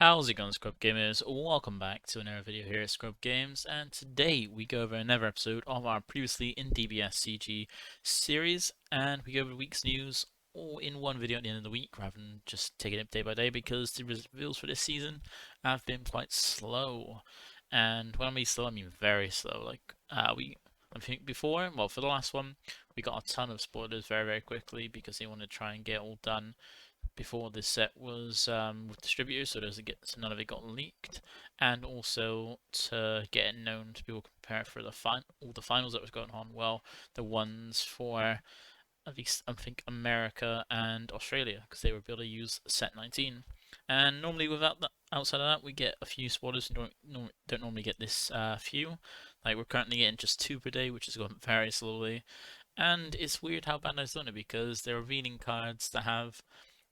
How's it going, ScrubGamers? Welcome back to another video here at ScrubGames, and today we go over another episode of our previously in DBSCG series, and we go over the week's news all in one video at the end of the week, rather than just taking it day by day, because the reveals for this season have been quite slow. And when I mean slow, I mean very slow. I think before, well, for the last one, we got a ton of spoilers very quickly because they want to try and get it all done before this set was with distributors, so so none of it got leaked, and also to get it known to people compare for all the finals that was going on. Well, the ones for at least I think America and Australia, because they were able to use set 19. And normally outside of that, we get a few spoilers. We don't normally get this few. Like we're currently getting just 2 per day, which is going very slowly. And it's weird how Bandai's done it, because they're revealing cards that have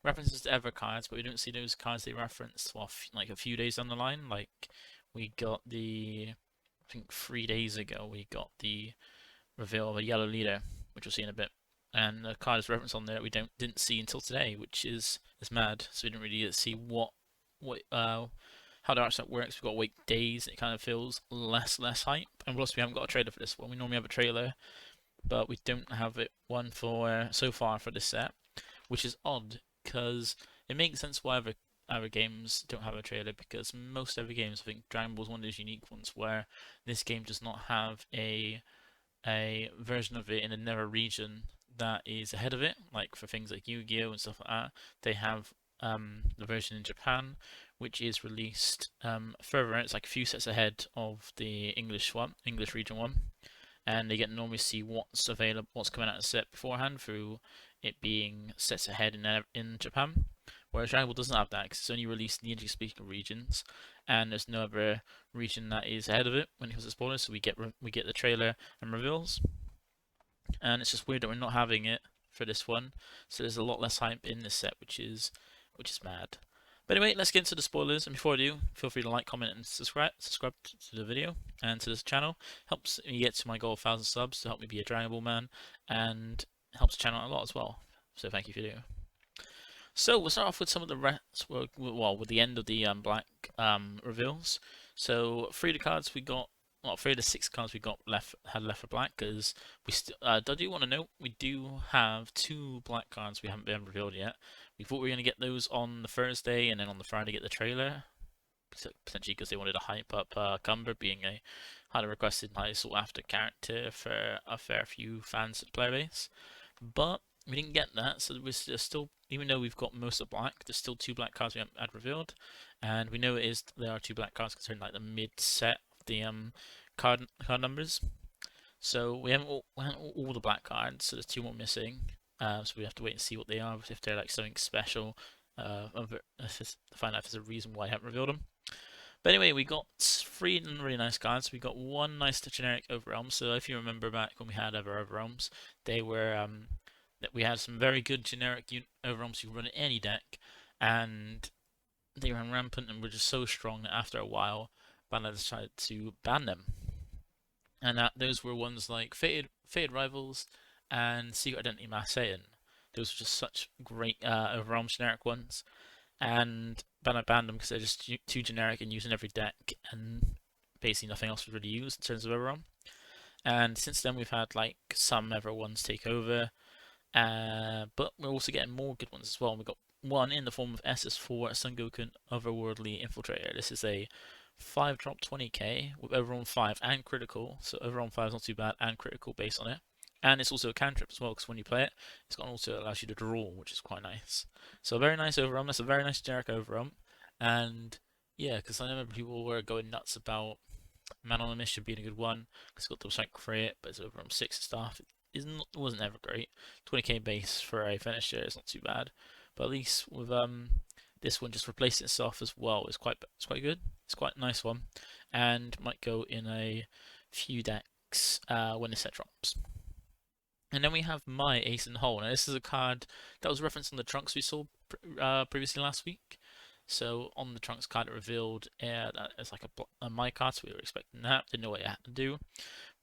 references to other cards, but we don't see those cards they referenced like a few days down the line. Like we got I think 3 days ago, we got the reveal of a yellow leader, which we'll see in a bit, and the card is referenced on there that we didn't see until today, which is mad. So we didn't really see how the art set works. We've got to wait days. It kind of feels less hype, and plus we haven't got a trailer for this one. We normally have a trailer, but we don't have one for so far for this set, which is odd, because it makes sense why other games don't have a trailer, because most other games, I think Dragon Ball is one of those unique ones where this game does not have a version of it in another region that is ahead of it. Like for things like Yu-Gi-Oh and stuff like that, they have the version in Japan, which is released further. It's like a few sets ahead of the English region one, and they get to normally see what's available, what's coming out of the set beforehand through it being sets ahead in Japan. Whereas Dragon Ball doesn't have that, because it's only released in the English-speaking regions, and there's no other region that is ahead of it when it comes to spoilers. So we get the trailer and reveals, and it's just weird that we're not having it for this one. So there's a lot less hype in this set, which is mad. But anyway, let's get into the spoilers. And before I do, feel free to like, comment, and subscribe to the video and to this channel. Helps me get to my goal of 1,000 subs to help me be a Dragon Ball man, and helps the channel out a lot as well. So thank you for doing. So we'll start off with some of the rest. Well, with the end of the black reveals. So 3 of the cards we got. Well, 3 of the 6 cards we got had left for black, because we still. I do want to note we do have 2 black cards we haven't been revealed yet. We thought we were going to get those on the Thursday, and then on the Friday get the trailer, potentially because they wanted to hype up Cumber being a highly requested, highly sought after character for a fair few fans at the player base. But we didn't get that, so we're still, even though we've got most of black, there's still 2 black cards we haven't had revealed, and we know there are 2 black cards concerning like the mid set of the card numbers. So we haven't all the black cards, so there's 2 more missing. So we have to wait and see what they are, if they're like something special, to find out if there's a reason why I haven't revealed them. But anyway, we got 3 really nice cards. We got 1 nice generic Overrealm. So if you remember back when we had other Overrealms, they were that we had some very good generic Overrealms you can run in any deck, and they ran rampant and were just so strong that after a while, Bandai decided to ban them. And those were ones like Fated Rivals and Secret Identity Mass Satan. Those were just such great Overrealm generic ones, and Bandai banned them because they're just too generic and used in every deck, and basically nothing else was really used in terms of Overrealm. And since then we've had like some other ones take over, but we're also getting more good ones as well. We've got one in the form of SS4 Son Goku Otherworldly Infiltrator. This is a 5-drop 20k with Overrealm 5 and critical, so Overrealm 5 is not too bad, and critical based on it. And it's also a cantrip as well, because when you play it, it's got also allows you to draw, which is quite nice. So a very nice Overrealm. That's a very nice generic Overrealm. And yeah, because I remember people were going nuts about Man on a Mission being a good one, because it's got the Psych Crit, but it's Overrealm 6 stuff. It wasn't ever great. 20k base for a finisher is not too bad, but at least with this one just replaced itself as well. It's quite good. It's quite a nice one, and might go in a few decks when the set drops. And then we have my Ace in the Hole. Now this is a card that was referenced on the Trunks we saw previously last week. So on the Trunks card it revealed that it's like a my card, so we were expecting that. Didn't know what it had to do.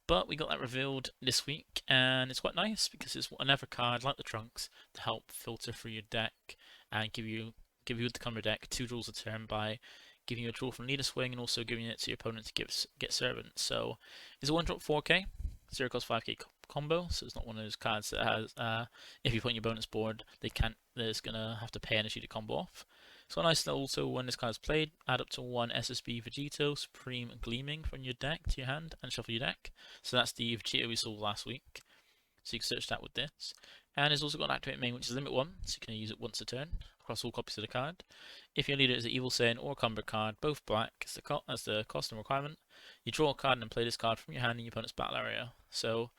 But we got that revealed this week, and it's quite nice because it's another card like the Trunks to help filter through your deck and give you give you the Cumber deck 2 draws a turn by giving you a draw from Leader Swing and also giving it to your opponent to get Servant. So it's a 1-drop 4k, 0 cost 5k combo, so it's not one of those cards that has, if you put in your bonus board, there's gonna have to pay energy to combo off. So a nice little also when this card is played, add up to 1 SSB Vegito Supreme Gleaming from your deck to your hand and shuffle your deck. So that's the Vegito we saw last week. So you can search that with this. And it's also got an activate main, which is limit 1, so you can use it once a turn across all copies of the card. If your leader is an Evil Saiyan or Cumber card, both black as the cost and requirement, you draw a card and play this card from your hand in your opponent's battle area. So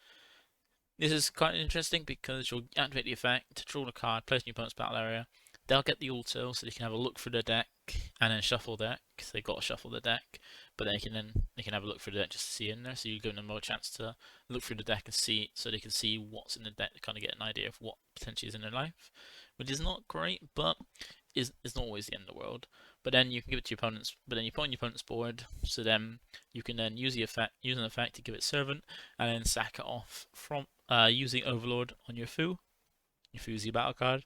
this is quite interesting because you'll activate the effect, draw the card, place in your opponent's battle area. They'll get the auto so they can have a look through their deck and then shuffle deck because they've got to shuffle the deck. But they can have a look through the deck just to see in there, so you're giving them more chance to look through the deck and see, so they can see what's in the deck to kind of get an idea of what potentially is in their life, which is not great, but is not always the end of the world. But then you can give it to your opponents. But then you put on your opponent's board, so then you can then use an effect to give it Servant, and then sack it off from using Overlord on your Fu. Your Fu's your battle card.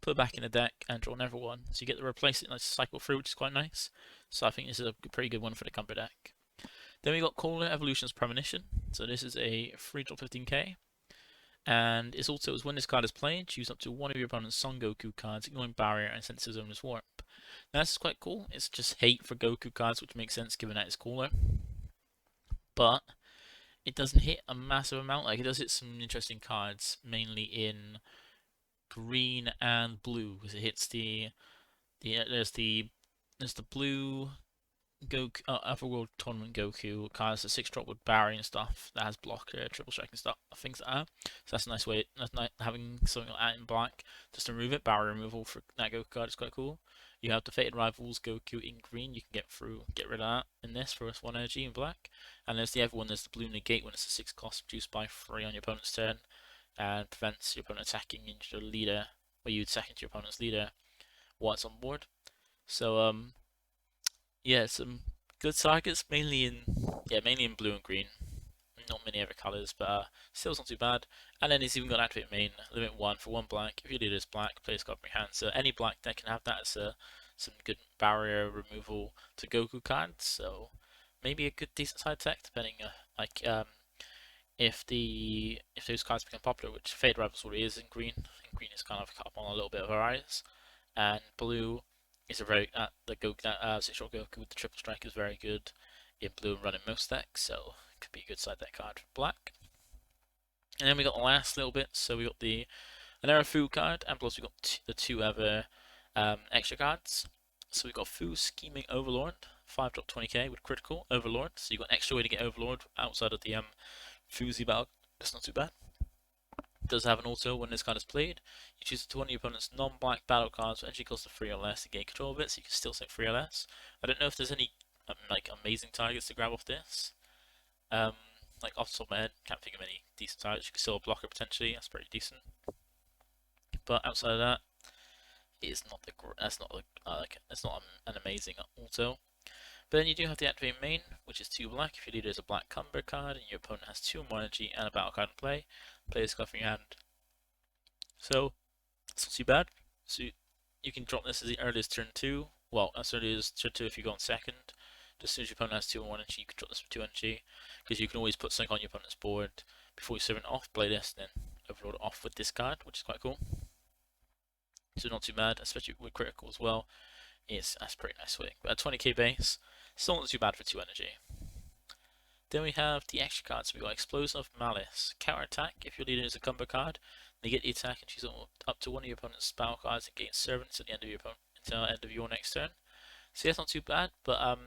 Put it back in the deck and draw another one. So you get to replace it and cycle through, which is quite nice. So I think this is a pretty good one for the Cumber deck. Then we got Caller Evolution's Premonition. So this is a 3-drop 15k. And it's also, when this card is played, choose up to one of your opponent's Son Goku cards, ignoring Barrier and send to Zona's Warp. Now this is quite cool. It's just hate for Goku cards, which makes sense given that it's Caller. But it doesn't hit a massive amount. Like, it does hit some interesting cards, mainly in green and blue, because it hits there's the blue Goku, Otherworld Tournament Goku card. It's a 6-drop with Barry and stuff that has blocker, triple strike and stuff, things like that. So that's a nice way. That's nice having something like that in black just to remove it. Barrier removal for that Goku card is quite cool. You have the Fated Rivals Goku in green. You can get rid of that in this for 1 energy in black. And there's the other one. There's the blue negate when it's a 6 cost, reduced by 3 on your opponent's turn, and prevents your opponent attacking into your leader, or you attack into your opponent's leader while it's on board. So yeah, some good targets, mainly in blue and green. Not many other colours, but still it's not too bad. And then it's even got an activate main, limit 1 for 1 black. If your leader is black, play this card from your hand. So any black deck can have that as some good barrier removal to Goku cards. So maybe a good decent side deck, depending if those cards become popular, which Fade Rivals already is in green. And green is kind of cut up on a little bit of her eyes, and blue is a very the Goku 6-drop Goku with the triple strike is very good in blue and running most decks, so it could be a good side deck card for black. And then we got the last little bit, so we got the another Fu card, and plus we got the 2 other extra cards. So we got Fu Scheming Overlord, 5-drop 20k with critical Overlord. So you got an extra way to get Overlord outside of the Fuzi battle. That's not too bad. It does have an auto when this card is played. You choose one of your opponent's non-black battle cards with entry cost of 3 or less to gain control of it, so you can still set 3 or less. I don't know if there's any like amazing targets to grab off this. Like off the top of my head, can't think of any decent targets. You can still block it potentially. That's pretty decent. But outside of that, it's not an amazing auto. But then you do have the activate main, which is 2 black. If your leader is a black Cumber card and your opponent has 2 more energy and a battle card in play, play this card from your hand. So it's not too bad. So you can drop this as early as turn 2. Well, as early as turn 2 if you go on second. Just as soon as your opponent has 2 and 1 energy, you can drop this for 2 energy, because you can always put something on your opponent's board before you serve it off. Play this, then overload it off with this card, which is quite cool. So not too bad, especially with critical as well. That's a pretty nice swing. But at 20k base, still not too bad for 2 energy. Then we have the extra cards. So we got Explosion of Malice. Counter attack. If your leader is a Cumber card, negate the attack and choose up to one of your opponent's battle cards and gain Servants at the end of your next turn. So that's not too bad, but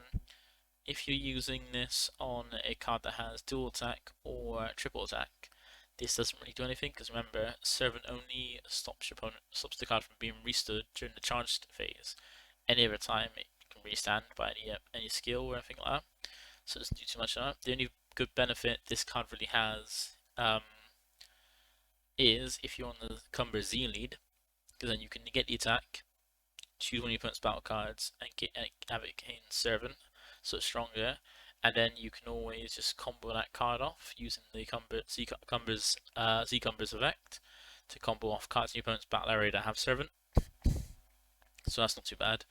if you're using this on a card that has dual attack or triple attack, this doesn't really do anything, because remember, Servant only stops the card from being restood during the charged phase. Any other time it can restand by any skill or anything like that, so it doesn't do too much of that. The only good benefit this card really has is if you're on the Cumber Z lead, because then you can negate the attack, choose one of your opponent's battle cards, and have it gain Servant, so it's stronger, and then you can always just combo that card off using the Z Cumber's effect to combo off cards in your opponent's battle area that have Servant. so that's not too bad.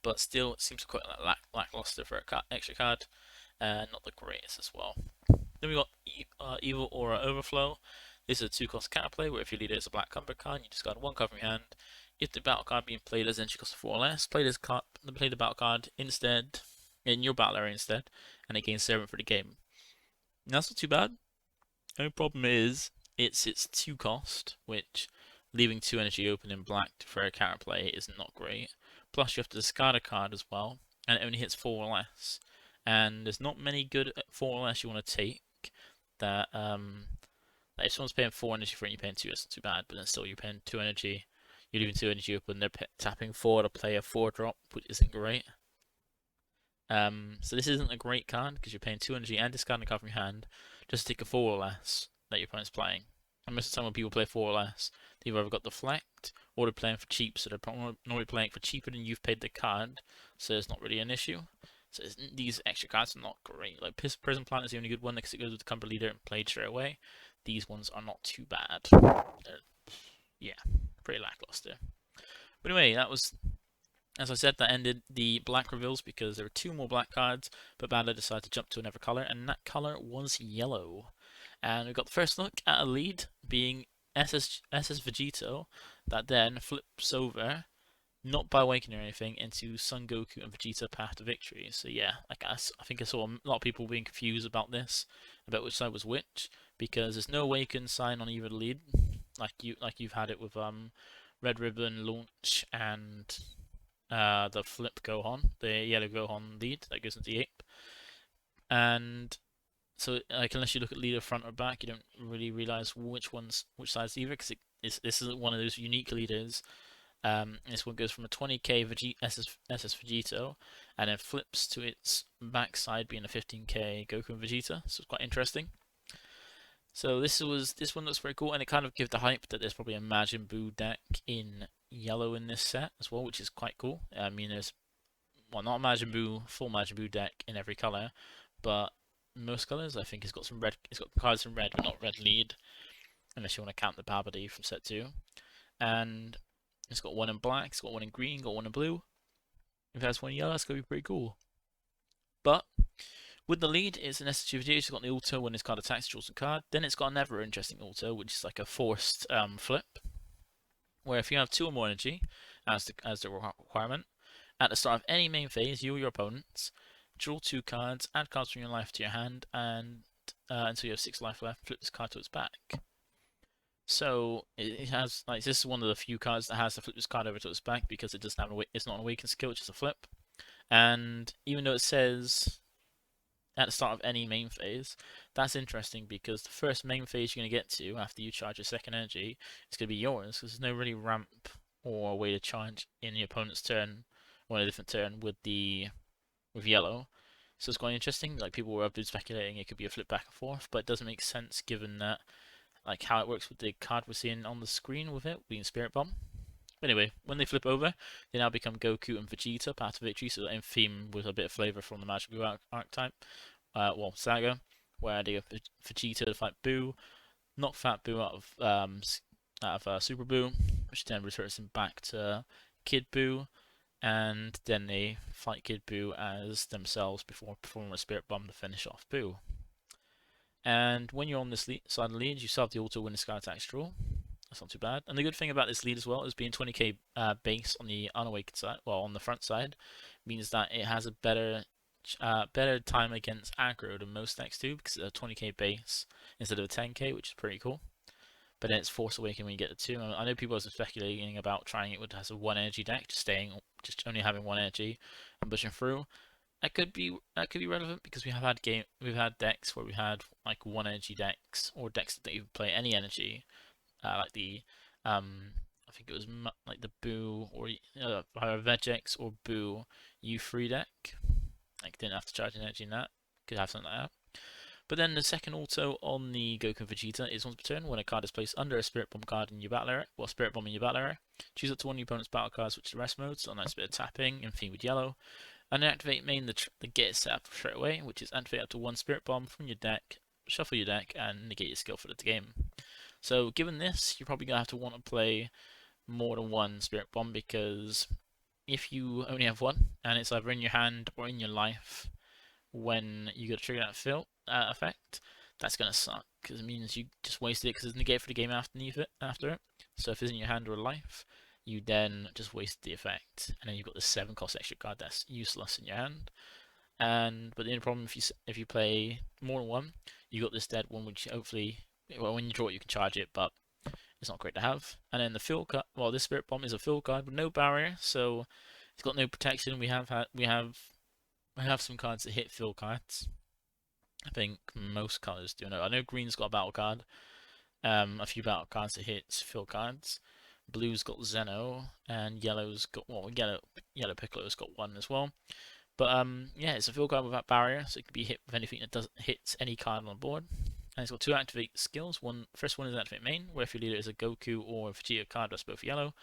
But still, it seems quite lackluster for a extra card, not the greatest as well. Then we got Evil Aura Overflow. This is a 2-cost counterplay where if your leader is a black combat card, you discard 1 card from your hand. If the battle card being played has entry cost 4 or less, play the battle card instead in your battle area instead, and it gains 7 for the game. Now, that's not too bad. The only problem is it's 2-cost, which leaving 2 energy open in black for a counterplay is not great. Plus, you have to discard a card as well, and it only hits 4 or less. And there's not many good 4 or less you want to take that like if someone's paying 4 energy for it and you're paying 2, that's not too bad, but then still you're paying 2 energy, you're leaving 2 energy open, they're tapping 4 to play a 4-drop, which isn't great. So this isn't a great card because you're paying 2 energy and discarding a card from your hand just to take a 4 or less that your opponent's playing. And most of the time when people play 4 or less, they've either got deflect or they're playing for cheap, so they're normally playing for cheaper than you've paid the card, so it's not really an issue. So these extra cards are not great. Like Prison Planet is the only good one because it goes with the combat leader and played straight away. These ones are not too bad. Yeah, pretty lackluster. But anyway, that was, as I said, that ended the black reveals because there were 2 more black cards, but Bandai decided to jump to another color, and that color was yellow. And we got the first look at a lead being SS Vegito, that then flips over, not by awakening or anything, into Son Goku and Vegeta Path to Victory. So yeah, I think I saw a lot of people being confused about this, about which side was which, because there's no awaken sign on either lead, like you've had it with Red Ribbon Launch and the Flip Gohan, the yellow Gohan lead that goes into the ape. And so like unless you look at leader front or back, you don't really realize which side's either, because this isn't one of those unique leaders. This one goes from a 20k SS Vegito and then flips to its backside being a 15k Goku and Vegeta, so it's quite interesting. So this one looks very cool, and it kind of gives the hype that there's probably a Majin Buu deck in yellow in this set as well, which is quite cool. I mean, there's not a Majin Buu, full Majin Buu deck in every color, but most colors I think it's got some red. It's got cards in red, but not red lead, unless you want to count the Babidi from set 2, and it's got 1 in black, it's got 1 in green, got 1 in blue. If it has 1 in yellow, that's going to be pretty cool. But with the lead, it's an SSG Vegeta. It's got the auto when this card attacks, draws a card. Then it's got another interesting auto, which is like a forced flip, where if you have 2 or more energy as the requirement, at the start of any main phase, you or your opponents draw 2 cards, add cards from your life to your hand, and until you have 6 life left, flip this card to its back. So it has, like, this is one of the few cards that has to flip this card over to its back because it doesn't have it's not an awakened skill, it's just a flip. And even though it says at the start of any main phase, that's interesting because the first main phase you're going to get to after you charge your second energy is going to be yours, because there's no really ramp or way to charge in your opponent's turn or in a different turn with yellow. So it's quite interesting. Like, people were speculating it could be a flip back and forth, but it doesn't make sense given that like how it works with the card we're seeing on the screen with it being Spirit Bomb. But anyway, when they flip over, they now become Goku and Vegeta, Path to Victory, so in theme with a bit of flavour from the Majin Buu archetype, saga, where they go Vegeta to fight Buu, knock Fat Buu out of Super Buu, which then returns him back to Kid Buu, and then they fight Kid Buu as themselves before performing a Spirit Bomb to finish off Buu. And when you're on this side of the lead, you still have the auto when the sky attacks draw. That's not too bad. And the good thing about this lead as well is being 20k base on the unawakened side, well, on the front side, means that it has a better time against aggro than most decks do, because it's a 20k base instead of a 10k, which is pretty cool. But then it's Force Awaken when you get the 2. I know people are speculating about trying it with a 1 energy deck, just only having 1 energy and pushing through. That could be relevant because we've had decks where we had like 1 energy decks, or decks that don't even play any energy, like the I think it was like the Buu or Vegex or Buu U3 deck. Like, didn't have to charge an energy in that. Could have something like that. But then the second auto on the Goku and Vegeta is once per turn, when a card is placed under a Spirit Bomb card in your battle area, Spirit Bomb in your battle area, choose up to 1 of your opponent's battle cards, which is the rest mode, so a nice bit of tapping in theme with yellow. And activate main the get set up straight away, which is activate up to 1 Spirit Bomb from your deck, shuffle your deck, and negate your skill for the game. So given this, you're probably going to have to want to play more than 1 Spirit Bomb, because if you only have one, and it's either in your hand or in your life when you go to trigger that effect, that's gonna suck because it means you just wasted it because it's negated for the game after it. So if it's in your hand or life, you then just wasted the effect, and then you've got the 7 cost extra card that's useless in your hand. But the only problem if you play more than one, you got this dead one, which hopefully, well, when you draw it, you can charge it, but it's not great to have. And then the fill card, well, this Spirit Bomb is a fill card with no barrier, so it's got no protection. We have some cards that hit fill cards. I think most colors do. I know green's got a battle card, a few battle cards that hits fill cards. Blue's got Zeno, and yellow's got, well, yellow Piccolo's got one as well. But yeah, it's a fill card without barrier, so it can be hit with anything that doesn't hit any card on the board. And it's got 2 activate skills. First one is activate main, where if your leader is a Goku or a Vegeta card that's both yellow,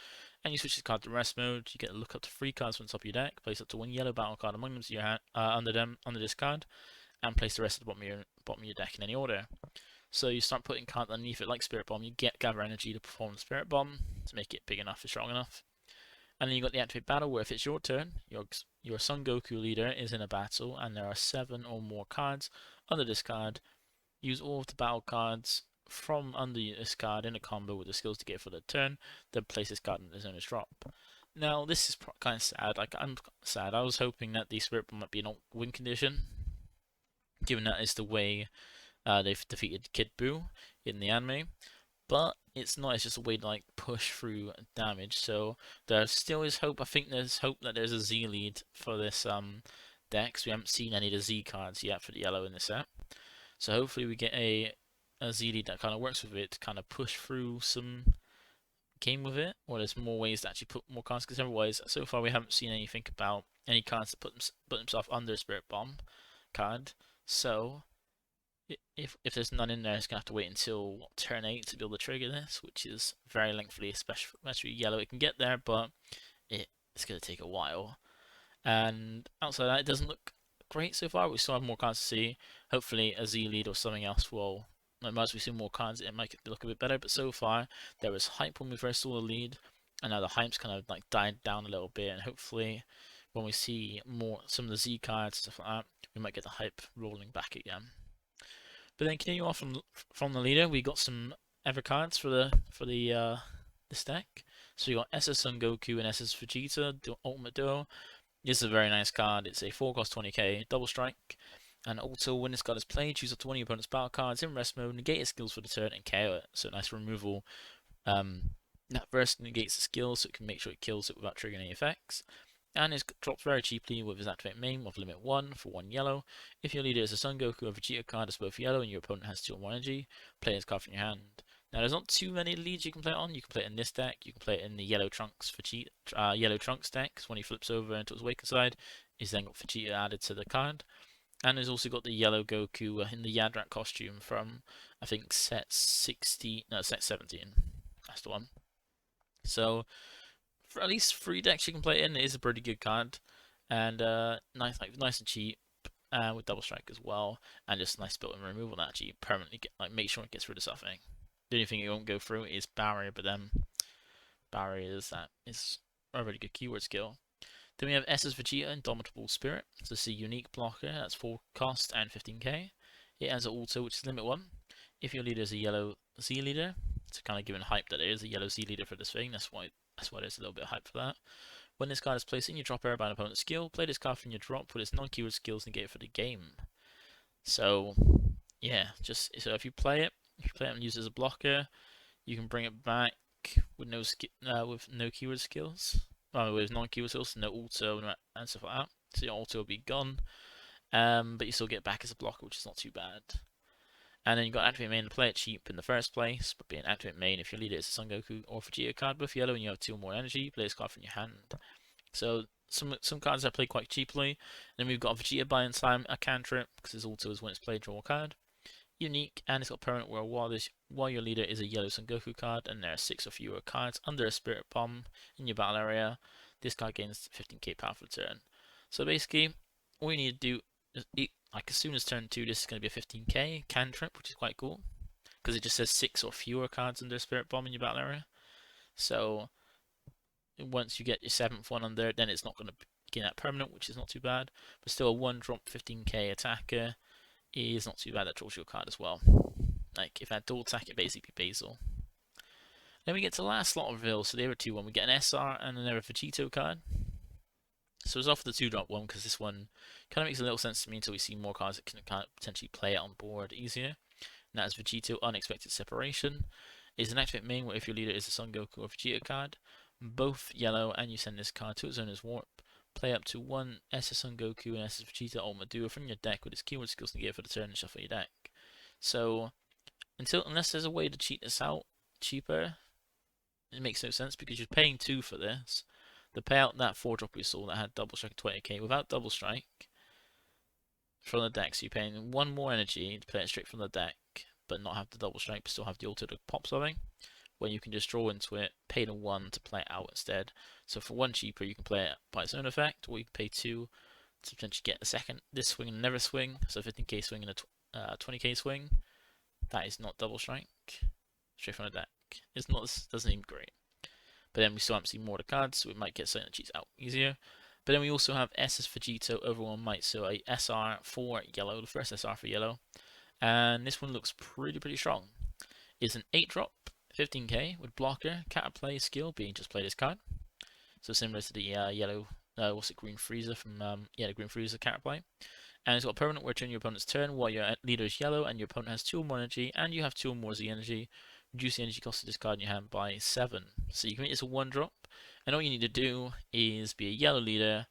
and you switch this card to rest mode, you get to look up to 3 cards from the top of your deck, place up to 1 yellow battle card among them to your hand, under this card, and place the rest at the bottom of your deck in any order. So you start putting cards underneath it like Spirit Bomb. You gather energy to perform the Spirit Bomb to make it big enough and strong enough. And then you got the activate battle, where if it's your turn, your Son Goku leader is in a battle, and there are 7 or more cards under this card. Use all of the battle cards from under this card in a combo with the skills to get for the turn, then place this card in the zone's drop. Now, this is kind of sad. Like, I'm sad. I was hoping that the Spirit Bomb might be in win condition, given that is the way they've defeated Kid Buu in the anime. But it's not. It's just a way to like push through damage. So there still is hope. I think there's hope that there's a Z lead for this deck, because we haven't seen any of the Z cards yet for the yellow in this set. So hopefully we get a Z lead that kind of works with it to kind of push through some game with it, or there's more ways to actually put more cards. Because otherwise, so far we haven't seen anything about any cards that put themselves under a Spirit Bomb card. So if there's none in there, it's gonna have to wait until turn 8 to be able to trigger this, which is very lengthy, especially yellow. It can get there, but it's gonna take a while. And outside that, it doesn't look great so far. We still have more cards to see. Hopefully a Z lead or something else will, as we see more cards, it might look a bit better. But so far there was hype when we first saw the lead, and now the hype's kind of like died down a little bit, and hopefully when we see some of the Z cards and stuff like that, we might get the hype rolling back again. But then continuing off from the leader, we got some ever cards for this deck. So we got SS Son Goku and SS Vegeta Ultimate Duo. This is a very nice card. It's a 4 cost 20k double strike, and also when this card is played, choose up to 1 of your opponent's battle cards in rest mode, negate its skills for the turn, and KO it. So nice removal. That first negates the skills, so it can make sure it kills it without triggering any effects. And it drops very cheaply with his activate main of limit 1 for 1 yellow. If your leader is a Son Goku or Vegeta card that's both yellow and your opponent has 2 or more energy, play this card from your hand. Now there's not too many leads you can play it on. You can play it in this deck, you can play it in the Yellow Trunks deck, because when he flips over into his Awakened side, he's then got Vegeta added to the card. And he's also got the yellow Goku in the Yadrak costume from, I think, set 17. That's the one. So for at least 3 decks you can play it in, it is a pretty good card, and nice and cheap, with double strike as well, and just nice built-in removal that actually permanently make sure it gets rid of something. The only thing it won't go through is barrier, but then barrier is a really good keyword skill. Then we have SS Vegeta Indomitable Spirit. So this is a unique blocker. That's 4 cost and 15k. It has an auto, which is limit 1. If your leader is a yellow Z leader, to kind of give it hype that there is a yellow Z leader for this thing. That's why there's a little bit of hype for that. When this card is placed in your drop area by an opponent's skill, play this card from your drop with its non-keyword skills negate for the game. So yeah, so if you play it and use it as a blocker, you can bring it back with no keyword skills, with non-keyword skills, no auto and stuff like that. So your auto will be gone, but you still get back as a blocker, which is not too bad. And then you've got activate main to play it cheap in the first place, but being activate main, if your leader is a Son Goku or Vegeta card with yellow and you have 2 or more energy, play this card from your hand. So some cards I play quite cheaply. And then we've got Vegeta Buy-in Time, a cantrip, because his auto is when it's played, draw a card. Unique, and it's got permanent where while your leader is a yellow Son Goku card and there are 6 or fewer cards under a Spirit Bomb in your battle area, this card gains 15k power for the turn. So basically, all you need to do is as soon as turn 2, this is going to be a 15k cantrip, which is quite cool, because it just says 6 or fewer cards under a Spirit Bomb in your battle area. So once you get your 7th one on there, then it's not going to gain that permanent, which is not too bad. But still, a 1-drop 15k attacker is not too bad. That draws you a card as well. Like, if I dual attack, it basically Basil. Then we get to the last slot of reveal, so the other two one. We get an SR and another Vegito card. So it's off the 2-drop one, because this one kind of makes a little sense to me until we see more cards that can kind of potentially play it on board easier. And that is Vegito, Unexpected Separation. It's an activate main where if your leader is a Son Goku or Vegeta card, both yellow, and you send this card to its owner's warp. Play up to one SS Son Goku and SS Vegeta Ultimate Duo from your deck with its keyword skills negated for the turn and shuffle your deck. So, unless there's a way to cheat this out cheaper, it makes no sense because you're paying 2 for this. The payout that 4-drop we saw that had double strike 20k without double strike from the deck, so you're paying 1 more energy to play it straight from the deck, but not have the double strike, but still have the alter to pop something. When you can just draw into it, pay the 1 to play it out instead. So for 1 cheaper, you can play it by its own effect, or you can pay 2 to potentially get the second this swing and never swing. So 15k swing and a 20k swing. That is not double strike. Straight from the deck. It's not. This doesn't seem great. But then we still haven't seen more of the cards, so we might get something that cheats out easier. But then we also have SS Vegito over 1 might, so a SR for yellow, the first SR for yellow. And this one looks pretty strong. It's an 8-drop, 15k with blocker, counterplay skill being just play this card. So similar to the yellow, Green Freezer from the Green Freezer counterplay. And it's got a permanent where during your opponent's turn, while your leader is yellow and your opponent has 2 or more energy, and you have 2 or more Z energy, reduce the energy cost of this card in your hand by 7. So you can make this a 1-drop, and all you need to do is be a yellow leader,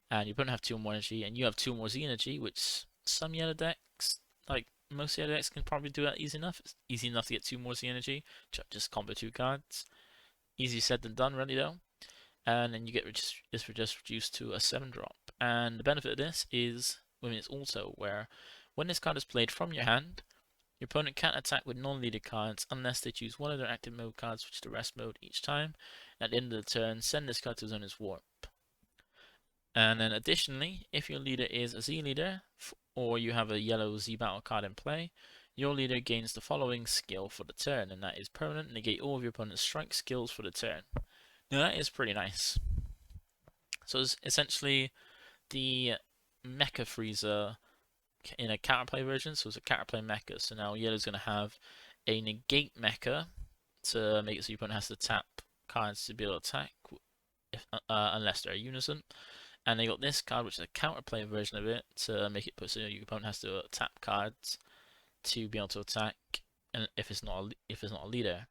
and your opponent have 2 or more energy, and you have 2 or more Z energy, which some yellow decks, like most yellow decks, can probably do that easy enough. It's easy enough to get 2 more Z energy, just combo 2 cards. Easier said than done, really, though. And then you get this just reduced to a 7-drop. And the benefit of this is when it's also where when this card is played from your hand, your opponent can't attack with non-leader cards unless they choose one of their active mode cards, which is the rest mode each time. And at the end of the turn, send this card to his owner's warp. And then additionally, if your leader is a Z leader, or you have a yellow Z battle card in play, your leader gains the following skill for the turn, and that is permanent, negate all of your opponent's strike skills for the turn. Now that is pretty nice. So it's essentially the Mecha Freezer in a counterplay version, so it's a counterplay mecha. So now yellow's going to have a negate mecha to make it so your opponent has to tap cards to be able to attack unless they're unison. And they got this card, which is a counterplay version of it, to make it so your opponent has to tap cards to be able to attack, and if it's not a leader.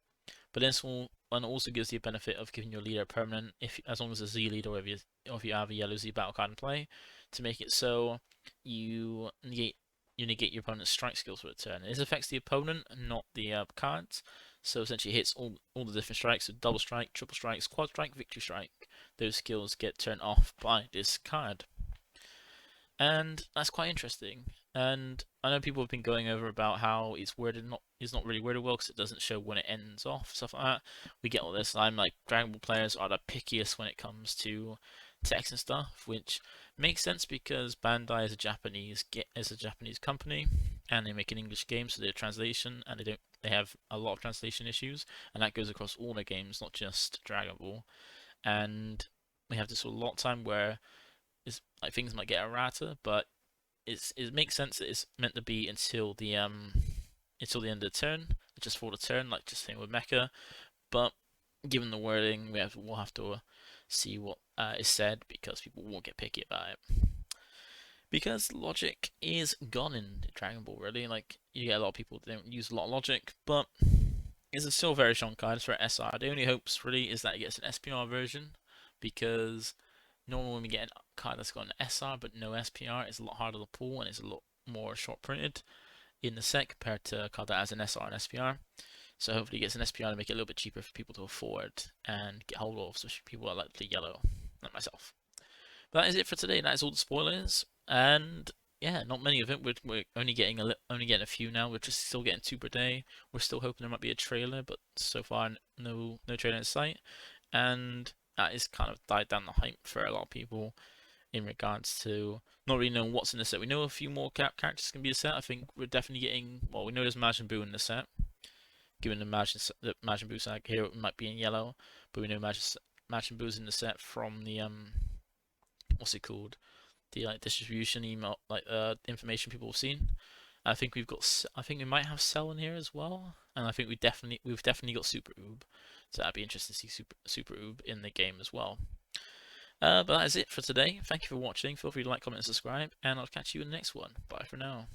But this one also gives you a benefit of giving your leader a permanent, as long as a Z leader, or if you have a yellow Z battle card in play, to make it so you negate your opponent's strike skills for the turn. This affects the opponent, not the cards. So essentially, it hits all the different strikes. So double strike, triple strikes, quad strike, victory strike. Those skills get turned off by this card, and that's quite interesting. And I know people have been going over about how it's not really worded well because it doesn't show when it ends off, stuff like that. We get all this. I'm like, Dragon Ball players are the pickiest when it comes to text and stuff, which makes sense because Bandai is a Japanese company, and they make an English game, so their translation, and they have a lot of translation issues, and that goes across all their games, not just Dragon Ball. And we have this a lot of time where it's like things might get errata, but it makes sense that it's meant to be until the end of the turn, just for the turn, like just same with Mecha. But given the wording, we'll have to see what is said, because people won't get picky about it. Because logic is gone in Dragon Ball, really. Like, you get a lot of people that don't use a lot of logic, but it's still a very strong card. It's for SR. The only hopes really is that it gets an SPR version, because normally when we get a card that's got an SR but no SPR, it's a lot harder to pull and it's a lot more short printed in the set compared to a card that has an SR and SPR. So hopefully it gets an SPR to make it a little bit cheaper for people to afford and get hold of, especially people that like the yellow, like myself. But that is it for today. That is all the spoilers, and yeah, not many of it. We're only getting a few now. We're just still getting 2 per day. We're still hoping there might be a trailer, but so far no trailer in sight, and that has kind of died down the hype for a lot of people in regards to not really knowing what's in the set. We know a few more characters can be in the set. I think we're definitely getting, well, we know there's Majin Buu in the set. Given the Majin Buu saga here, it might be in yellow, but we know Majin Matching Boos in the set from the what's it called? The like distribution email, like information people have seen. I think we've got. I think we might have Cell in here as well, and I think we've definitely got Super Oob. So that'd be interesting to see Super Oob in the game as well. But that is it for today. Thank you for watching. Feel free to like, comment, and subscribe, and I'll catch you in the next one. Bye for now.